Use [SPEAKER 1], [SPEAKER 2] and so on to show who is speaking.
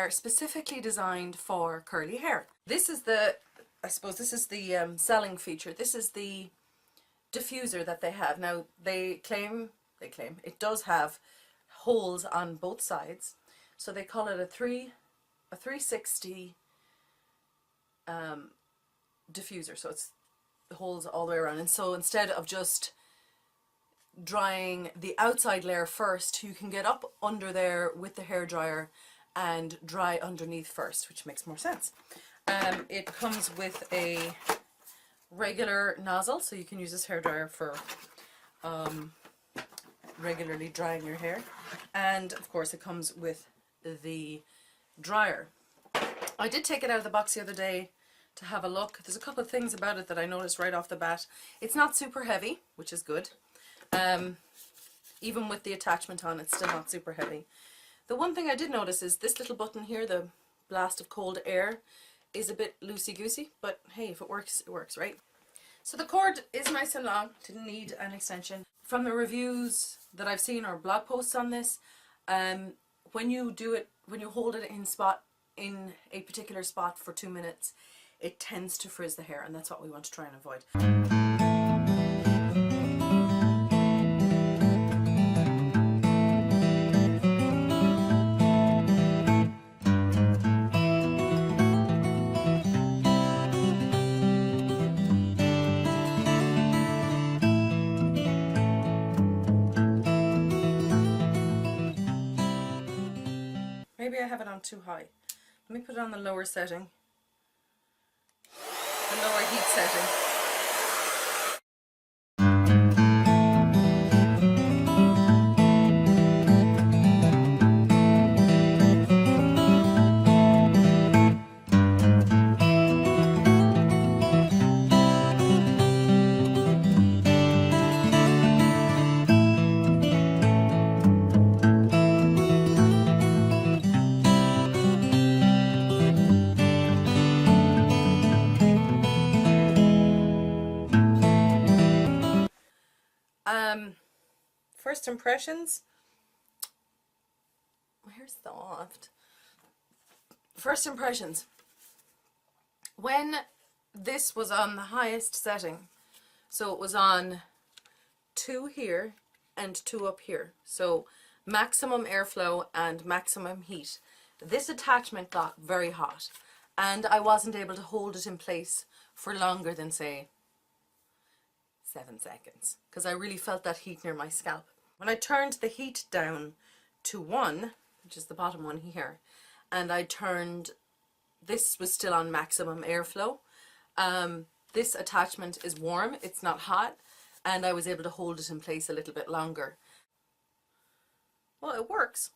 [SPEAKER 1] are specifically designed for curly hair. This is the, I suppose this is the selling feature. This is the diffuser that they have. Now they claim it does have holes on both sides, so they call it a 360 diffuser, so it's the holes all the way around. And so instead of just drying the outside layer first, you can get up under there with the hairdryer and dry underneath first, which makes more sense. It comes with a regular nozzle, so you can use this hairdryer for regularly drying your hair, and of course it comes with the dryer. I did take it out of the box the other day to have a look. There's a couple of things about it that I noticed right off the bat. It's not super heavy, which is good. Even with the attachment on, it's still not super heavy. The one thing I did notice is this little button here, the blast of cold air, is a bit loosey-goosey, but hey, if it works, it works, right? So the cord is nice and long, didn't need an extension. From the reviews that I've seen or blog posts on this, when you do it, when you hold it in a particular spot for 2 minutes, it tends to frizz the hair, and that's what we want to try and avoid. Maybe I have it on too high. Let me put it on the lower setting. The lower heat setting. First impressions, where's soft? First impressions, when this was on the highest setting, so it was on 2 here and 2 up here, so maximum airflow and maximum heat, this attachment got very hot, and I wasn't able to hold it in place for longer than, say, 7 seconds, because I really felt that heat near my scalp. When I turned the heat down to 1, which is the bottom one here, and I turned, this was still on maximum airflow. This attachment is warm, it's not hot, and I was able to hold it in place a little bit longer. Well, it works.